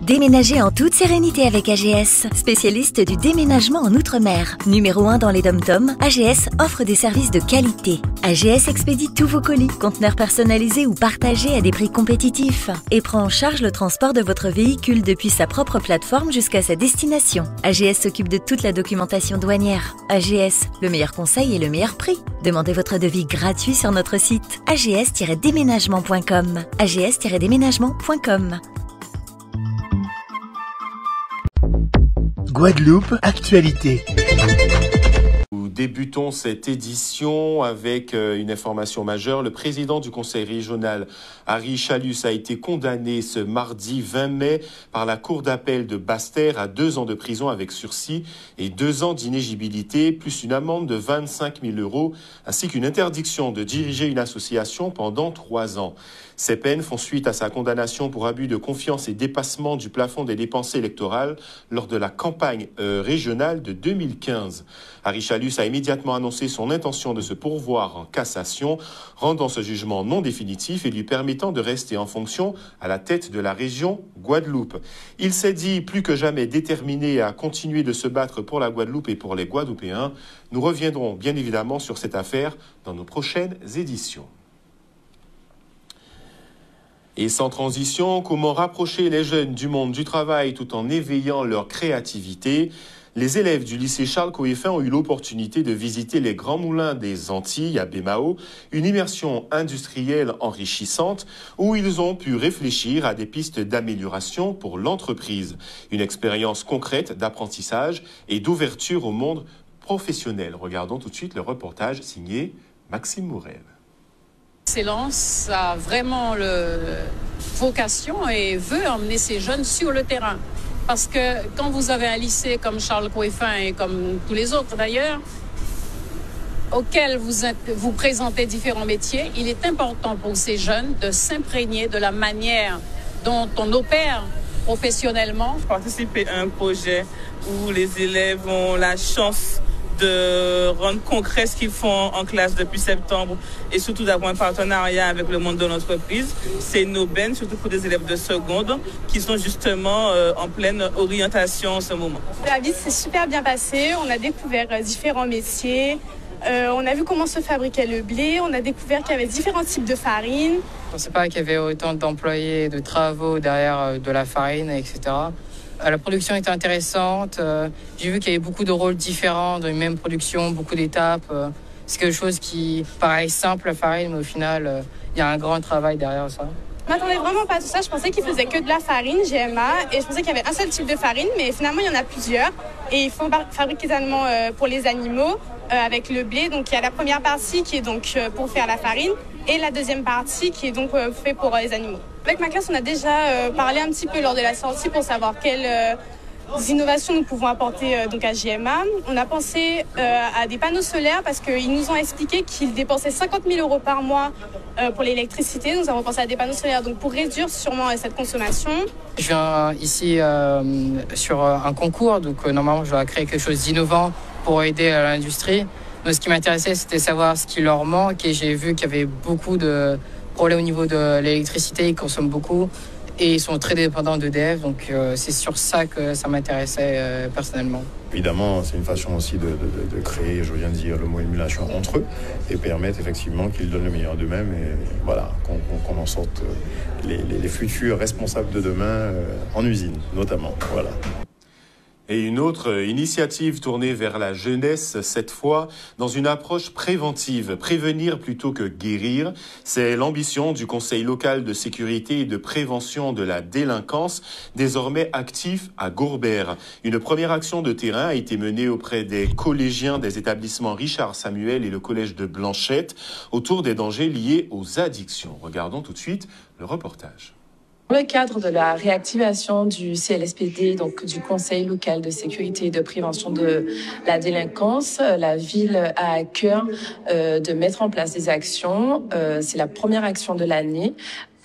Déménagez en toute sérénité avec AGS, spécialiste du déménagement en Outre-mer. Numéro 1 dans les dom-toms, AGS offre des services de qualité. AGS expédie tous vos colis, conteneurs personnalisés ou partagés à des prix compétitifs et prend en charge le transport de votre véhicule depuis sa propre plateforme jusqu'à sa destination. AGS s'occupe de toute la documentation douanière. AGS, le meilleur conseil et le meilleur prix. Demandez votre devis gratuit sur notre site ags-déménagement.com. ags-déménagement.com. Guadeloupe Actualité. Nous débutons cette édition avec une information majeure. Le président du conseil régional, Harry Chalus, a été condamné ce mardi 20 mai par la cour d'appel de Basse-Terre à 2 ans de prison avec sursis et 2 ans d'inéligibilité, plus une amende de 25 000 €, ainsi qu'une interdiction de diriger une association pendant 3 ans. Ces peines font suite à sa condamnation pour abus de confiance et dépassement du plafond des dépenses électorales lors de la campagne régionale de 2015. Harry Chalus a immédiatement annoncé son intention de se pourvoir en cassation, rendant ce jugement non définitif et lui permettant de rester en fonction à la tête de la région Guadeloupe. Il s'est dit plus que jamais déterminé à continuer de se battre pour la Guadeloupe et pour les Guadeloupéens. Nous reviendrons bien évidemment sur cette affaire dans nos prochaines éditions. Et sans transition, comment rapprocher les jeunes du monde du travail tout en éveillant leur créativité ? Les élèves du lycée Charles Coëffin ont eu l'opportunité de visiter les grands moulins des Antilles à Bémao, une immersion industrielle enrichissante où ils ont pu réfléchir à des pistes d'amélioration pour l'entreprise. Une expérience concrète d'apprentissage et d'ouverture au monde professionnel. Regardons tout de suite le reportage signé Maxime Mourel. L'excellence a vraiment vocation et veut emmener ces jeunes sur le terrain. Parce que quand vous avez un lycée comme Charles Coëffin et comme tous les autres d'ailleurs, auxquels vous présentez différents métiers, il est important pour ces jeunes de s'imprégner de la manière dont on opère professionnellement. Je participe à un projet où les élèves ont la chance de rendre concret ce qu'ils font en classe depuis septembre et surtout d'avoir un partenariat avec le monde de l'entreprise. C'est une aubaine, surtout pour des élèves de seconde qui sont justement en pleine orientation en ce moment. La visite s'est super bien passée, on a découvert différents métiers, on a vu comment se fabriquait le blé, on a découvert qu'il y avait différents types de farine. Je ne pensais pas qu'il y avait autant d'employés, de travaux derrière de la farine, etc. La production était intéressante. J'ai vu qu'il y avait beaucoup de rôles différents dans une même production, beaucoup d'étapes. C'est quelque chose qui paraît simple, la farine, mais au final, il y a un grand travail derrière ça. Je m'attendais vraiment pas à tout ça. Je pensais qu'ils faisaient que de la farine, GMA, et je pensais qu'il y avait un seul type de farine, mais finalement, il y en a plusieurs. Et ils font fabriquer également pour les animaux avec le blé. Donc, il y a la première partie qui est donc pour faire la farine et la deuxième partie qui est donc fait pour les animaux. Avec ma classe, on a déjà parlé un petit peu lors de la sortie pour savoir quelles innovations nous pouvons apporter donc à GMA. On a pensé à des panneaux solaires parce qu'ils nous ont expliqué qu'ils dépensaient 50 000 € par mois pour l'électricité. Nous avons pensé à des panneaux solaires donc pour réduire sûrement cette consommation. Je viens ici sur un concours, donc normalement je dois créer quelque chose d'innovant pour aider à l'industrie. Donc ce qui m'intéressait, c'était savoir ce qui leur manque et j'ai vu qu'il y avait beaucoup de problèmes au niveau de l'électricité, ils consomment beaucoup et ils sont très dépendants d'EDF, donc c'est sur ça que ça m'intéressait personnellement. Évidemment, c'est une façon aussi de créer, je viens de dire le mot émulation entre eux et permettre effectivement qu'ils donnent le meilleur d'eux-mêmes et voilà, qu'on en sorte les futurs responsables de demain en usine notamment. Voilà. Et une autre initiative tournée vers la jeunesse, cette fois dans une approche préventive, prévenir plutôt que guérir. C'est l'ambition du Conseil local de sécurité et de prévention de la délinquance, désormais actif à Gourbert. Une première action de terrain a été menée auprès des collégiens des établissements Richard Samuel et le collège de Blanchette autour des dangers liés aux addictions. Regardons tout de suite le reportage. Dans le cadre de la réactivation du CLSPD, donc du Conseil local de sécurité et de prévention de la délinquance, la ville a à cœur de mettre en place des actions. C'est la première action de l'année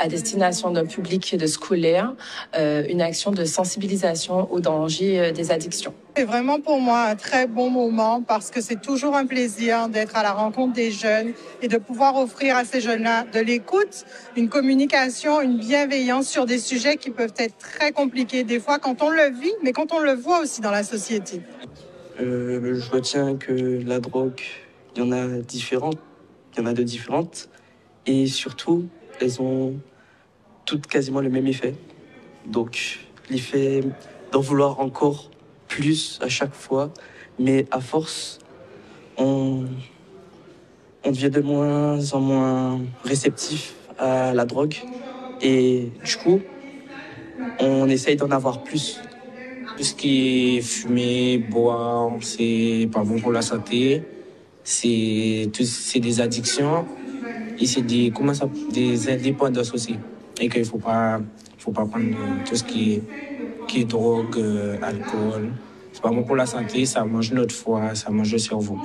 à destination d'un public de scolaire, une action de sensibilisation aux dangers des addictions. C'est vraiment pour moi un très bon moment parce que c'est toujours un plaisir d'être à la rencontre des jeunes et de pouvoir offrir à ces jeunes-là de l'écoute, une communication, une bienveillance sur des sujets qui peuvent être très compliqués des fois quand on le vit, mais quand on le voit aussi dans la société. Je retiens que la drogue, il y en a différentes, il y en a de différentes et surtout, elles ont toutes quasiment le même effet. Donc, l'effet d'en vouloir encore plus à chaque fois, mais à force, on devient de moins en moins réceptif à la drogue et du coup, on essaye d'en avoir plus. Tout ce qui est fumé, boire, c'est pas bon pour la santé. C'est des addictions et c'est des indépendances aussi. Et qu'il faut pas prendre tout ce qui est drogue, alcool. C'est pas bon pour la santé, ça mange notre foie, ça mange le cerveau.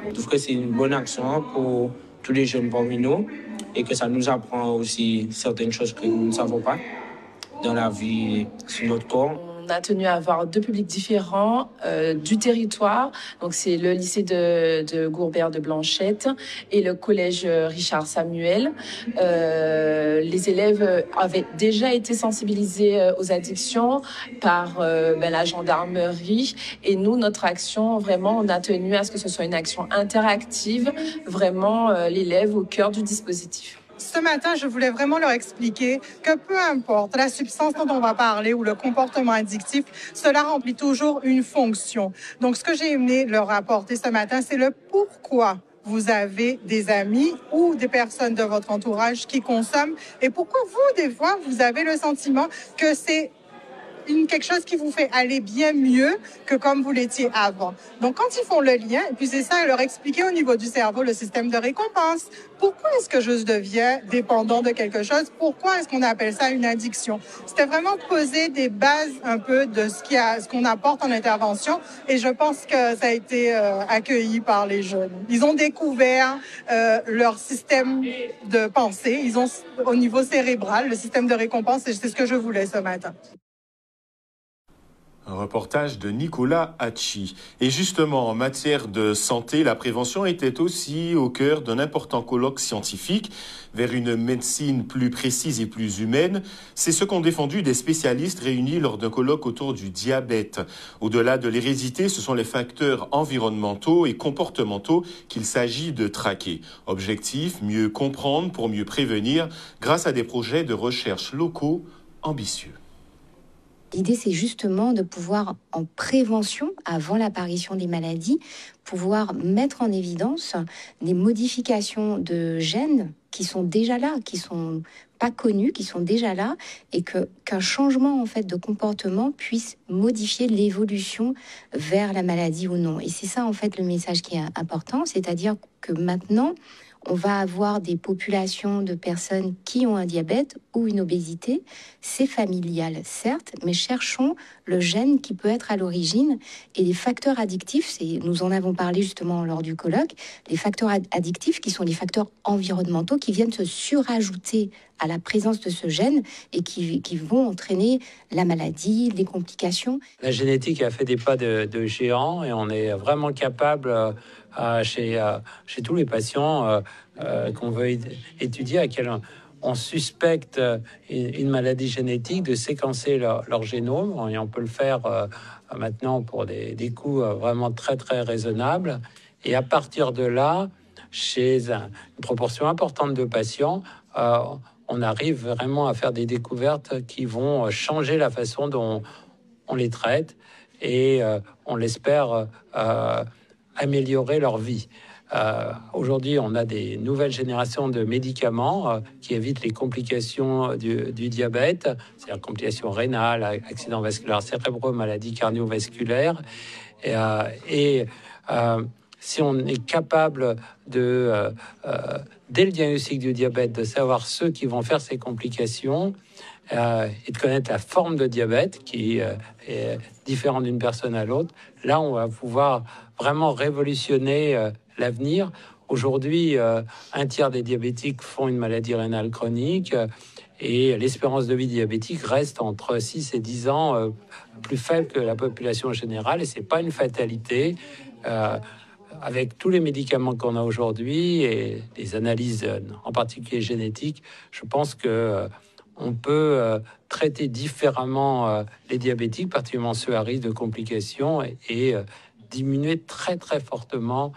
Je trouve que c'est une bonne action pour tous les jeunes parmi nous et que ça nous apprend aussi certaines choses que nous ne savons pas dans la vie, sur notre corps. On a tenu à avoir deux publics différents du territoire. Donc c'est le lycée de Gourbert de Blanchette et le collège Richard Samuel. Les élèves avaient déjà été sensibilisés aux addictions par la gendarmerie. Et nous, notre action, vraiment, on a tenu à ce que ce soit une action interactive, vraiment l'élève au cœur du dispositif. Ce matin, je voulais vraiment leur expliquer que peu importe la substance dont on va parler ou le comportement addictif, cela remplit toujours une fonction. Donc, ce que j'ai aimé leur apporter ce matin, c'est le pourquoi vous avez des amis ou des personnes de votre entourage qui consomment et pourquoi vous, des fois, vous avez le sentiment que c'est quelque chose qui vous fait aller bien mieux que comme vous l'étiez avant. Donc, quand ils font le lien, et puis c'est ça, leur expliquer au niveau du cerveau le système de récompense. Pourquoi est-ce que je deviens dépendant de quelque chose? Pourquoi est-ce qu'on appelle ça une addiction? C'était vraiment poser des bases un peu de ce qu'on apporte en intervention et je pense que ça a été accueilli par les jeunes. Ils ont découvert leur système de pensée. Ils ont, au niveau cérébral, le système de récompense et c'est ce que je voulais ce matin. Un reportage de Nicolas Hachi. Et justement, en matière de santé, la prévention était aussi au cœur d'un important colloque scientifique vers une médecine plus précise et plus humaine. C'est ce qu'ont défendu des spécialistes réunis lors d'un colloque autour du diabète. Au-delà de l'hérédité, ce sont les facteurs environnementaux et comportementaux qu'il s'agit de traquer. Objectif, mieux comprendre pour mieux prévenir grâce à des projets de recherche locaux ambitieux. L'idée, c'est justement de pouvoir, en prévention, avant l'apparition des maladies, pouvoir mettre en évidence des modifications de gènes qui sont déjà là, qui sont pas connus, qui sont déjà là, et qu'un changement en fait de comportement puisse modifier l'évolution vers la maladie ou non. Et c'est ça en fait le message qui est important, c'est-à-dire que maintenant, on va avoir des populations de personnes qui ont un diabète ou une obésité. C'est familial, certes, mais cherchons le gène qui peut être à l'origine. Et les facteurs addictifs, nous en avons parlé justement lors du colloque, les facteurs addictifs qui sont les facteurs environnementaux qui viennent se surajouter à la présence de ce gène et qui vont entraîner la maladie, les complications. La génétique a fait des pas de géant et on est vraiment capable chez tous les patients qu'on veut étudier à quel on suspecte une maladie génétique de séquencer leur génome et on peut le faire maintenant pour des coûts vraiment très très raisonnables et à partir de là chez une proportion importante de patients on arrive vraiment à faire des découvertes qui vont changer la façon dont on les traite et on l'espère améliorer leur vie. Aujourd'hui, on a des nouvelles générations de médicaments qui évitent les complications du diabète, c'est-à-dire complications rénales, accidents vasculaires cérébraux, maladies cardiovasculaires. Si on est capable de, dès le diagnostic du diabète, de savoir ceux qui vont faire ces complications et de connaître la forme de diabète qui est différente d'une personne à l'autre, là, on va pouvoir vraiment révolutionner l'avenir Aujourd'hui, un tiers des diabétiques font une maladie rénale chronique et l'espérance de vie diabétique reste entre 6 et 10 ans plus faible que la population générale, et c'est pas une fatalité. Avec tous les médicaments qu'on a aujourd'hui et les analyses, en particulier génétiques, je pense que on peut traiter différemment les diabétiques, particulièrement ceux à risque de complications, et diminuer très très fortement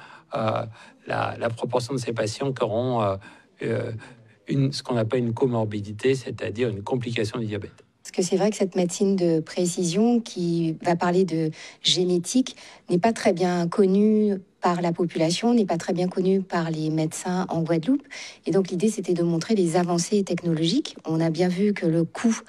la proportion de ces patients qui auront ce qu'on appelle une comorbidité, c'est-à-dire une complication du diabète. Parce que c'est vrai que cette médecine de précision qui va parler de génétique n'est pas très bien connue par la population, n'est pas très bien connue par les médecins en Guadeloupe. Et donc l'idée, c'était de montrer les avancées technologiques. On a bien vu que le coût,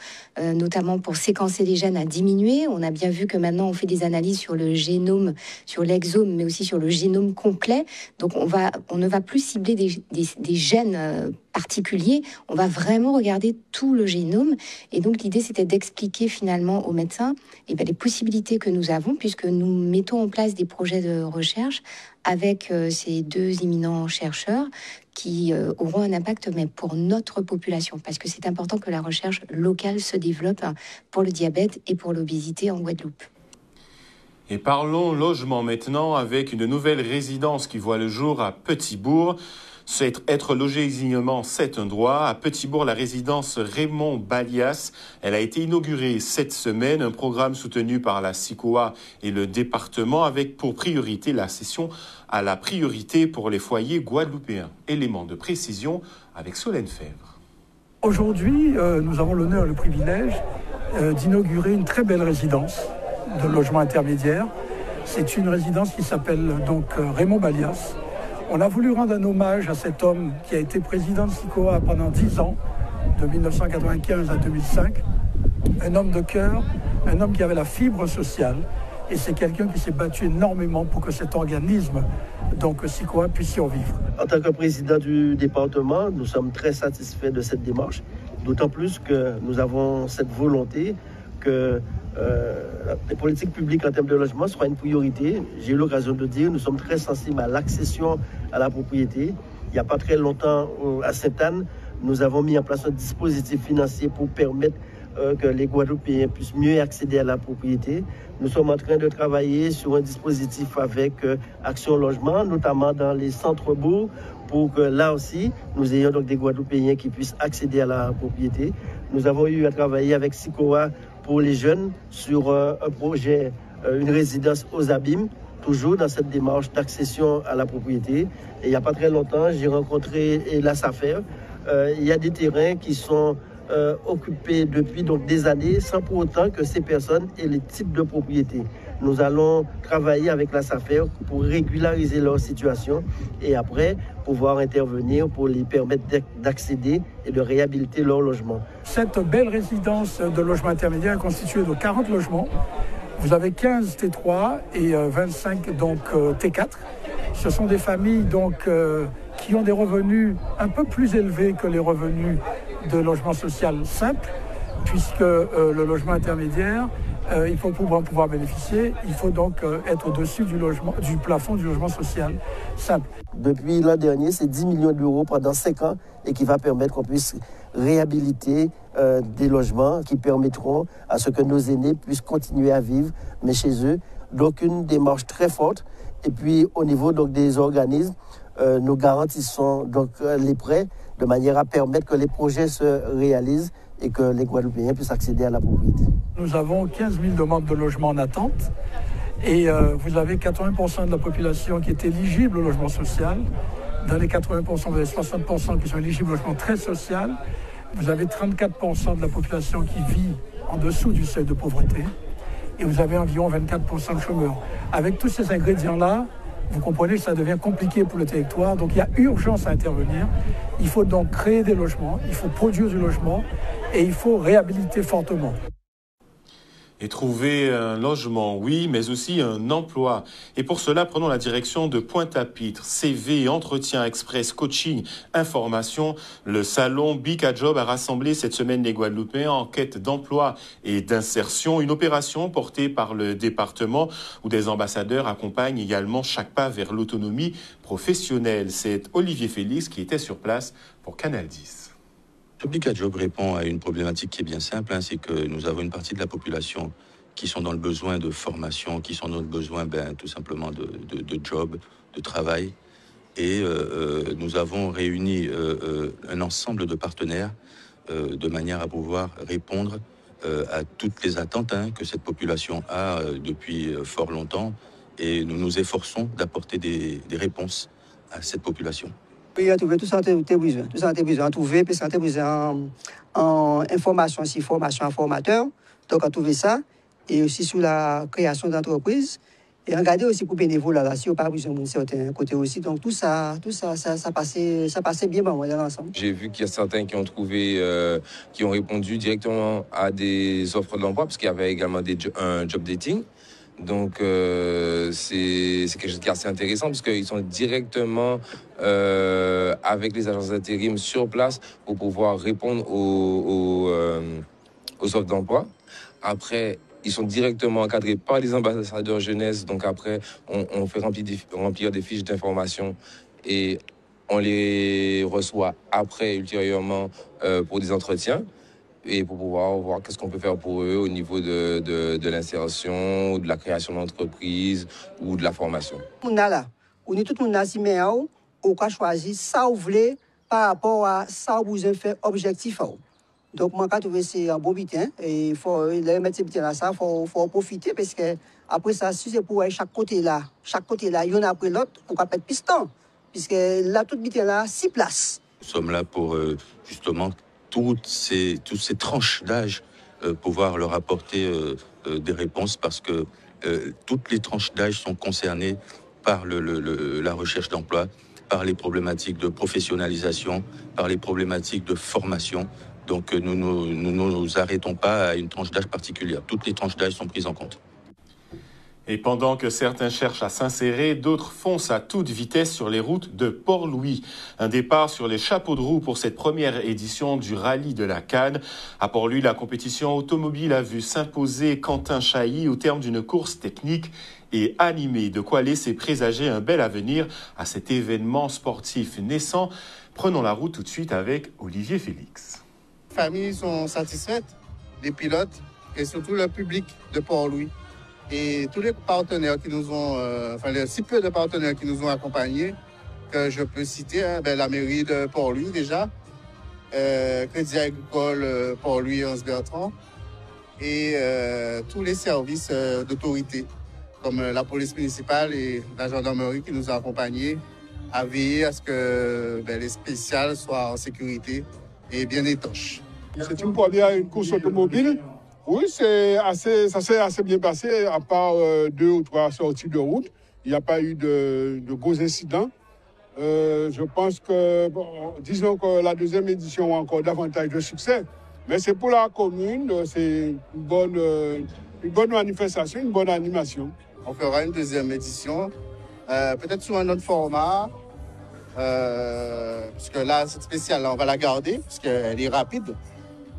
notamment pour séquencer les gènes, a diminué. On a bien vu que maintenant, on fait des analyses sur le génome, sur l'exome, mais aussi sur le génome complet. Donc on ne va plus cibler des gènes particuliers. On va vraiment regarder tout le génome. Et donc l'idée, c'était d'expliquer finalement aux médecins les possibilités que nous avons, puisque nous mettons en place des projets de recherche avec ces deux éminents chercheurs qui auront un impact mais pour notre population, parce que c'est important que la recherche locale se développe pour le diabète et pour l'obésité en Guadeloupe. Et parlons logement maintenant, avec une nouvelle résidence qui voit le jour à Petit-Bourg. Être logé dignement, c'est un droit. À Petit-Bourg, la résidence Raymond Balias, elle a été inaugurée cette semaine, un programme soutenu par la SICOA et le département, avec pour priorité la cession à la priorité pour les foyers guadeloupéens. Élément de précision avec Solène Fèvre. Aujourd'hui, nous avons l'honneur et le privilège d'inaugurer une très belle résidence de logement intermédiaire. C'est une résidence qui s'appelle donc Raymond Balias. On a voulu rendre un hommage à cet homme qui a été président de SICOA pendant 10 ans, de 1995 à 2005. Un homme de cœur, un homme qui avait la fibre sociale. Et c'est quelqu'un qui s'est battu énormément pour que cet organisme, donc SICOA, puisse survivre. En tant que président du département, nous sommes très satisfaits de cette démarche, d'autant plus que nous avons cette volonté que les politiques publiques en termes de logement soient une priorité. J'ai eu l'occasion de dire, nous sommes très sensibles à l'accession à la propriété. Il n'y a pas très longtemps, à Sainte-Anne, nous avons mis en place un dispositif financier pour permettre que les Guadeloupéens puissent mieux accéder à la propriété. Nous sommes en train de travailler sur un dispositif avec Action Logement, notamment dans les centres-bourgs, pour que là aussi, nous ayons donc des Guadeloupéens qui puissent accéder à la propriété. Nous avons eu à travailler avec SICOA pour les jeunes sur un projet, une résidence aux Abîmes, toujours dans cette démarche d'accession à la propriété. Et il n'y a pas très longtemps, j'ai rencontré la SAFER. Il y a des terrains qui sont occupés depuis donc des années sans pour autant que ces personnes aient les titres de propriété. Nous allons travailler avec la SAFER pour régulariser leur situation et après pouvoir intervenir pour les permettre d'accéder et de réhabiliter leur logement. Cette belle résidence de logement intermédiaire est constituée de 40 logements. Vous avez 15 T3 et 25 donc T4. Ce sont des familles donc qui ont des revenus un peu plus élevés que les revenus de logement social simple, puisque le logement intermédiaire, il faut pouvoir bénéficier, il faut donc être au-dessus du plafond du logement social simple. Depuis l'an dernier, c'est 10 millions d'euros pendant 5 ans et qui va permettre qu'on puisse réhabiliter des logements qui permettront à ce que nos aînés puissent continuer à vivre, mais chez eux. Donc une démarche très forte. Et puis au niveau donc, des organismes, nous garantissons donc les prêts de manière à permettre que les projets se réalisent et que les Guadeloupéens puissent accéder à la propriété. Nous avons 15 000 demandes de logement en attente et vous avez 80% de la population qui est éligible au logement social. Dans les 80%, vous avez 60% qui sont éligibles au logement très social. Vous avez 34% de la population qui vit en dessous du seuil de pauvreté et vous avez environ 24% de chômeurs. Avec tous ces ingrédients-là, vous comprenez que ça devient compliqué pour le territoire, donc il y a urgence à intervenir. Il faut donc créer des logements, il faut produire du logement et il faut réhabiliter fortement. Et trouver un logement, oui, mais aussi un emploi. Et pour cela, prenons la direction de Pointe-à-Pitre. CV, entretien express, coaching, information. Le salon Bika Job a rassemblé cette semaine les Guadeloupéens en quête d'emploi et d'insertion. Une opération portée par le département où des ambassadeurs accompagnent également chaque pas vers l'autonomie professionnelle. C'est Olivier Félix qui était sur place pour Canal 10. Le Bika Job répond à une problématique qui est bien simple, c'est que nous avons une partie de la population qui sont dans le besoin de formation, qui sont dans le besoin tout simplement de job, de travail. Et nous avons réuni un ensemble de partenaires de manière à pouvoir répondre à toutes les attentes que cette population a depuis fort longtemps. Et nous nous efforçons d'apporter des réponses à cette population. Il a trouvé tout ça, tout ça, besoin trouver, puis ça, besoin en information, si formation à formateur. Donc, à trouver ça, et aussi sur la création d'entreprises, et regarder aussi pour bénévoles là, si on pas besoin de certains côtés aussi. Donc, tout ça passait bien dans l'ensemble. J'ai vu qu'il y a certains qui ont trouvé, qui ont répondu directement à des offres d'emploi, parce qu'il y avait également un job dating. Donc c'est quelque chose qui est assez intéressant puisqu'ils sont directement avec les agences d'intérim sur place pour pouvoir répondre aux offres d'emploi. Après, ils sont directement encadrés par les ambassadeurs jeunesse. Donc après, on fait remplir des fiches d'information et on les reçoit après, ultérieurement, pour des entretiens. Et pour pouvoir voir qu'est-ce qu'on peut faire pour eux au niveau de l'insertion, ou de la création d'entreprise ou de la formation. On a là, on est tout le monde assis, mais on a choisi ça vous voulez par rapport à ça vous avez fait objectif. Donc moi quand trouvé c'est un beau bitin et il faut mettre ces bitins là ça faut profiter parce que après ça si c'est pour chaque côté là il y en a après l'autre on va pas être piston puisque là toute bitin là 6 places. Nous sommes là pour justement toutes ces tranches d'âge, pouvoir leur apporter des réponses parce que toutes les tranches d'âge sont concernées par la recherche d'emploi, par les problématiques de professionnalisation, par les problématiques de formation. Donc nous ne nous arrêtons pas à une tranche d'âge particulière. Toutes les tranches d'âge sont prises en compte. Et pendant que certains cherchent à s'insérer, d'autres foncent à toute vitesse sur les routes de Port-Louis. Un départ sur les chapeaux de roue pour cette première édition du rallye de la Canne. À Port-Louis, la compétition automobile a vu s'imposer Quentin Chailly au terme d'une course technique et animée. De quoi laisser présager un bel avenir à cet événement sportif naissant. Prenons la route tout de suite avec Olivier Félix. Les familles sont satisfaites, les pilotes et surtout le public de Port-Louis. Et tous les partenaires qui nous ont, les si peu de partenaires qui nous ont accompagnés, que je peux citer, la mairie de Port-Louis déjà, Crédit Agricole Port-Louis et Anse-Bertrand, et tous les services d'autorité, comme la police municipale et la gendarmerie qui nous ont accompagnés, à veiller à ce que les spéciales soient en sécurité et bien étanches. C'est une première course automobile. Oui, ça s'est assez bien passé, à part 2 ou 3 sorties de route. Il n'y a pas eu de gros incidents. Je pense que, disons que la deuxième édition a encore davantage de succès. Mais c'est pour la commune, c'est une bonne manifestation, une bonne animation. On fera une deuxième édition, peut-être sous un autre format, parce que là, cette spéciale, là, on va la garder, parce qu'elle est rapide,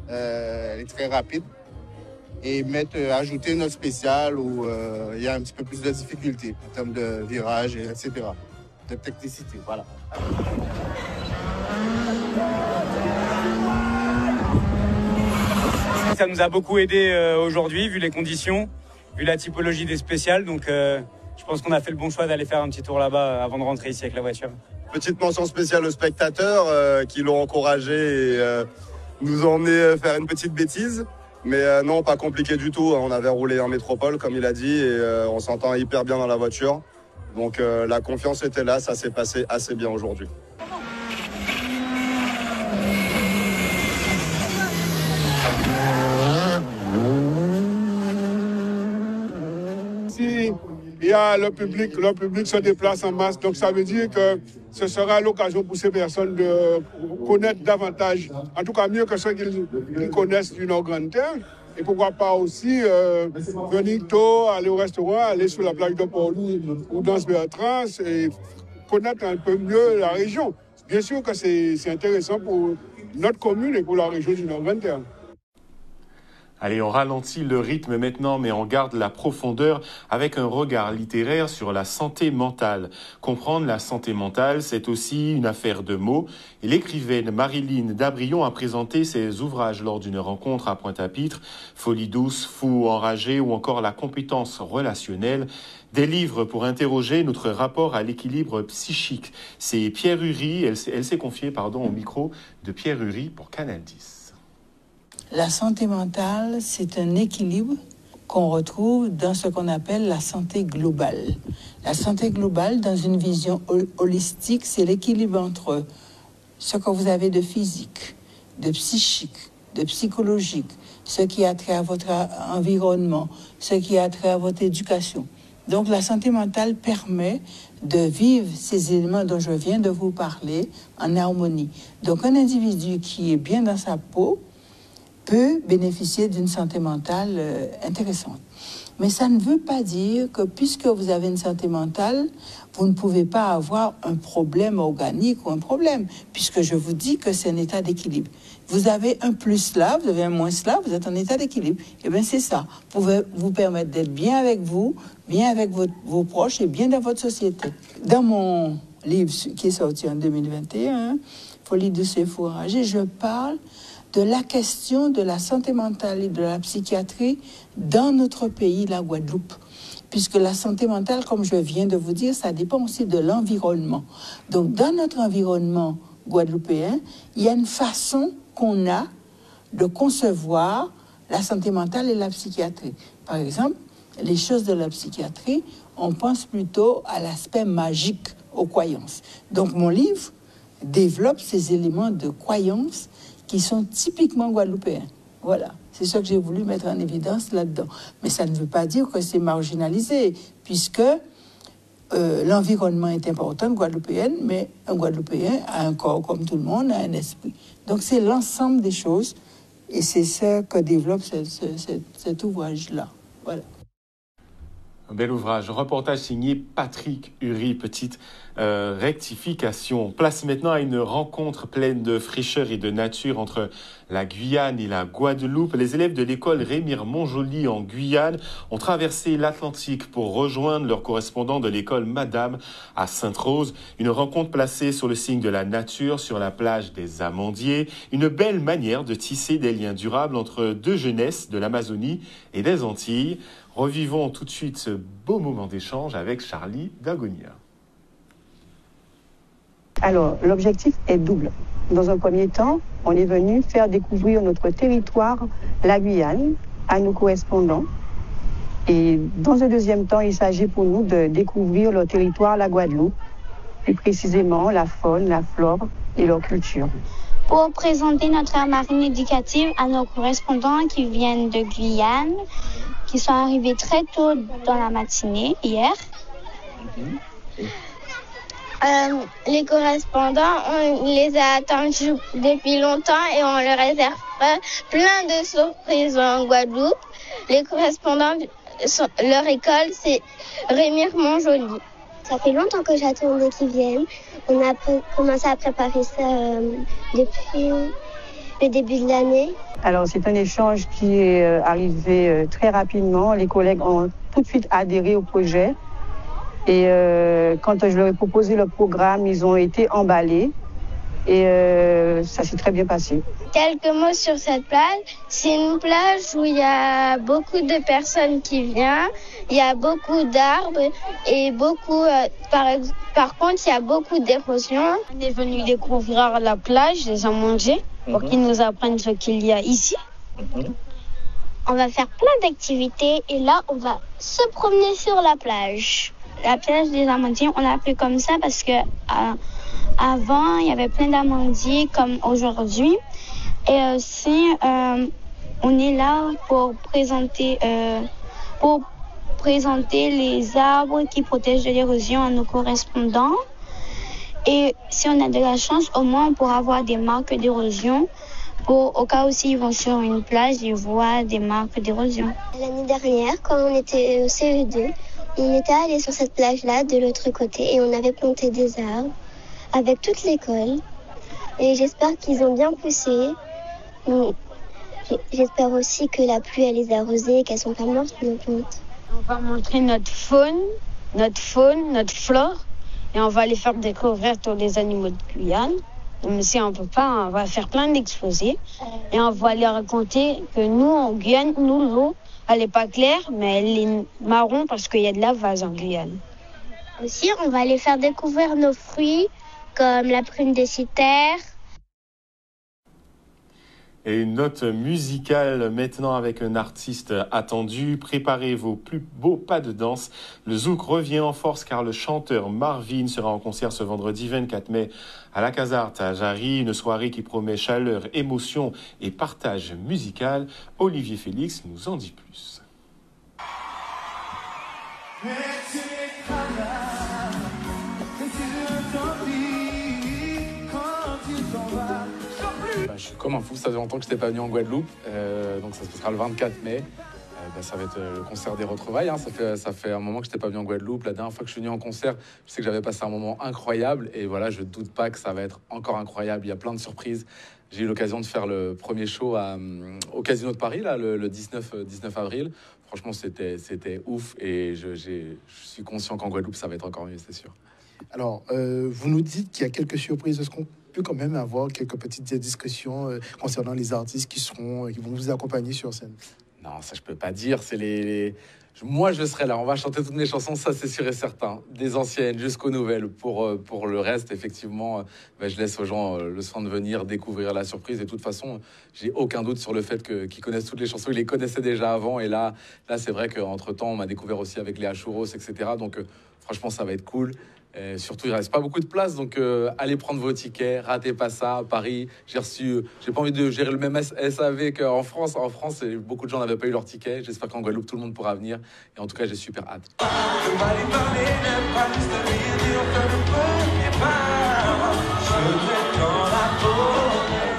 elle est très rapide. Et ajouter notre spécial où il y a un petit peu plus de difficultés en termes de virage, etc., de technicité. Voilà. Ça nous a beaucoup aidé aujourd'hui, vu les conditions, vu la typologie des spéciales. Donc je pense qu'on a fait le bon choix d'aller faire un petit tour là-bas avant de rentrer ici avec la voiture. Petite mention spéciale aux spectateurs qui l'ont encouragé et nous ont emmené faire une petite bêtise. Mais non, pas compliqué du tout. On avait roulé en métropole, comme il a dit, et on s'entend hyper bien dans la voiture. Donc la confiance était là, ça s'est passé assez bien aujourd'hui. Si il y a le public se déplace en masse, donc ça veut dire que ce sera l'occasion pour ces personnes de connaître davantage, en tout cas mieux que ceux qu'ils connaissent du Nord Grande Terre. Et pourquoi pas aussi venir tôt, aller au restaurant, aller sur la plage de Port-Louis ou dans Bertrand et connaître un peu mieux la région. Bien sûr que c'est intéressant pour notre commune et pour la région du Nord 21. Allez, on ralentit le rythme maintenant, mais on garde la profondeur avec un regard littéraire sur la santé mentale. Comprendre la santé mentale, c'est aussi une affaire de mots. Et l'écrivaine Marilyn Dabrion a présenté ses ouvrages lors d'une rencontre à Pointe-à-Pitre, Folie douce, Fou enragé ou encore La compétence relationnelle. Des livres pour interroger notre rapport à l'équilibre psychique. C'est Pierre Ury, elle s'est confiée au micro de Pierre Ury pour Canal 10. La santé mentale, c'est un équilibre qu'on retrouve dans ce qu'on appelle la santé globale. La santé globale, dans une vision holistique, c'est l'équilibre entre ce que vous avez de physique, de psychique, de psychologique, ce qui a trait à votre environnement, ce qui a trait à votre éducation. Donc la santé mentale permet de vivre ces éléments dont je viens de vous parler en harmonie. Donc un individu qui est bien dans sa peau peut bénéficier d'une santé mentale intéressante. Mais ça ne veut pas dire que puisque vous avez une santé mentale, vous ne pouvez pas avoir un problème organique ou un problème, puisque je vous dis que c'est un état d'équilibre. Vous avez un plus là, vous avez un moins là, vous êtes en état d'équilibre. Eh bien, c'est ça. Vous pouvez vous permettre d'être bien avec vous, bien avec vos proches et bien dans votre société. Dans mon livre qui est sorti en 2021, Folie douce et Fou enragé, je parle de la question de la santé mentale et de la psychiatrie dans notre pays, la Guadeloupe. Puisque la santé mentale, comme je viens de vous dire, ça dépend aussi de l'environnement. Donc, dans notre environnement guadeloupéen, il y a une façon qu'on a de concevoir la santé mentale et la psychiatrie. Par exemple, les choses de la psychiatrie, on pense plutôt à l'aspect magique, aux croyances. Donc, mon livre développe ces éléments de croyances qui sont typiquement guadeloupéens. Voilà, c'est ça que j'ai voulu mettre en évidence là-dedans. Mais ça ne veut pas dire que c'est marginalisé, puisque l'environnement est important guadeloupéen, mais un Guadeloupéen a un corps comme tout le monde, a un esprit. Donc c'est l'ensemble des choses, et c'est ce que développe cet ouvrage-là. Voilà. Un bel ouvrage, reportage signé Patrick Ury, petite rectification. Place maintenant à une rencontre pleine de fraîcheur et de nature entre la Guyane et la Guadeloupe. Les élèves de l'école Rémire-Montjoly en Guyane ont traversé l'Atlantique pour rejoindre leur correspondant de l'école Madame à Sainte-Rose. Une rencontre placée sur le signe de la nature sur la plage des Amandiers. Une belle manière de tisser des liens durables entre deux jeunesses de l'Amazonie et des Antilles. Revivons tout de suite ce beau moment d'échange avec Charlie Dagonia. Alors, l'objectif est double. Dans un premier temps, on est venu faire découvrir notre territoire, la Guyane, à nos correspondants. Et dans un deuxième temps, il s'agit pour nous de découvrir le territoire, la Guadeloupe, plus précisément la faune, la flore et leur culture. Pour présenter notre aire marine éducative à nos correspondants qui viennent de Guyane, qui sont arrivés très tôt dans la matinée, hier. Les correspondants, on les a attendus depuis longtemps et on leur réserve plein de surprises en Guadeloupe. Les correspondants, leur école, c'est Rémire-Montjoly. Ça fait longtemps que j'attendais qu'ils viennent. On a commencé à préparer ça depuis le début de l'année. Alors, c'est un échange qui est arrivé très rapidement. Les collègues ont tout de suite adhéré au projet. Et quand je leur ai proposé le programme, ils ont été emballés. Et ça s'est très bien passé. Quelques mots sur cette plage. C'est une plage où il y a beaucoup de personnes qui viennent. Il y a beaucoup d'arbres et beaucoup... Par contre, il y a beaucoup d'érosion. On est venu découvrir la plage des Amandiers pour qu'ils nous apprennent ce qu'il y a ici. On va faire plein d'activités et là, on va se promener sur la plage. La plage des Amandiers, on l'appelle comme ça parce que avant, il y avait plein d'amandiers comme aujourd'hui. Et aussi, on est là pour présenter les arbres qui protègent de l'érosion à nos correspondants. Et si on a de la chance, au moins on pourra avoir des marques d'érosion au cas où s'ils vont sur une plage, ils voient des marques d'érosion. L'année dernière, quand on était au CE2, on était allé sur cette plage-là de l'autre côté et on avait planté des arbres avec toute l'école. Et j'espère qu'ils ont bien poussé. J'espère aussi que la pluie a les arrosé et qu'elles sont pas mortes, nos plantes. On va montrer notre faune, notre flore, et on va les faire découvrir tous les animaux de Guyane. Même si on peut pas, on va faire plein d'exposés et on va leur raconter que nous, en Guyane, nous, l'eau, elle est pas claire, mais elle est marron parce qu'il y a de la vase en Guyane. Aussi, on va les faire découvrir nos fruits, comme la prune des citerres. Et une note musicale maintenant avec un artiste attendu. Préparez vos plus beaux pas de danse. Le zouk revient en force car le chanteur Marvin sera en concert ce vendredi 24 mai à la Casarte à Jarry. Une soirée qui promet chaleur, émotion et partage musical. Olivier Félix nous en dit plus. Je suis comme un fou, ça fait longtemps que je n'étais pas venu en Guadeloupe, donc ça se passera le 24 mai. Ça va être le concert des retrouvailles, hein. Ça fait un moment que je n'étais pas venu en Guadeloupe. La dernière fois que je suis venu en concert, je sais que j'avais passé un moment incroyable et voilà, je ne doute pas que ça va être encore incroyable. Il y a plein de surprises. J'ai eu l'occasion de faire le premier show au Casino de Paris, là, le 19 avril. Franchement, c'était ouf et je suis conscient qu'en Guadeloupe, ça va être encore mieux, c'est sûr. Alors, vous nous dites qu'il y a quelques surprises. Est-ce qu'on peut quand même avoir quelques petites discussions concernant les artistes qui vont vous accompagner sur scène? Non, ça je peux pas dire. C'est moi je serai là. On va chanter toutes mes chansons, ça c'est sûr et certain. Des anciennes jusqu'aux nouvelles. Pour le reste, effectivement, je laisse aux gens le soin de venir découvrir la surprise. Et de toute façon, j'ai aucun doute sur le fait qu'ils connaissent toutes les chansons. Ils les connaissaient déjà avant. Et là c'est vrai qu'entre temps, on m'a découvert aussi avec Léa Chouros, etc. Donc franchement, ça va être cool. Et surtout, il ne reste pas beaucoup de place, donc allez prendre vos tickets, ratez pas ça. À Paris, j'ai pas envie de gérer le même SAV qu'en France. En France, beaucoup de gens n'avaient pas eu leur ticket. J'espère qu'en Guadeloupe, tout le monde pourra venir. Et en tout cas, j'ai super hâte.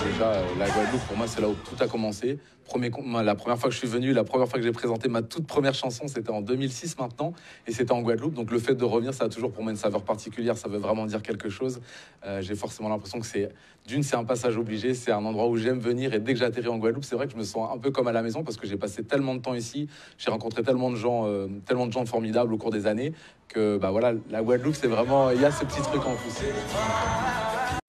Déjà, la Guadeloupe, pour moi, c'est là où tout a commencé. La première fois que je suis venu, la première fois que j'ai présenté ma toute première chanson, c'était en 2006 maintenant, et c'était en Guadeloupe. Donc le fait de revenir, ça a toujours pour moi une saveur particulière, ça veut vraiment dire quelque chose. J'ai forcément l'impression que c'est un passage obligé, c'est un endroit où j'aime venir, et dès que j'atterris en Guadeloupe, c'est vrai que je me sens un peu comme à la maison parce que j'ai passé tellement de temps ici, j'ai rencontré tellement de gens formidables au cours des années que voilà, la Guadeloupe, c'est vraiment, il y a ce petit truc en plus.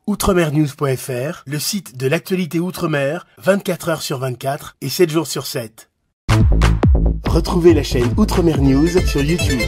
Outremernews.fr, le site de l'actualité Outre-mer, 24 heures sur 24 et 7 jours sur 7. Retrouvez la chaîne Outremer News sur YouTube.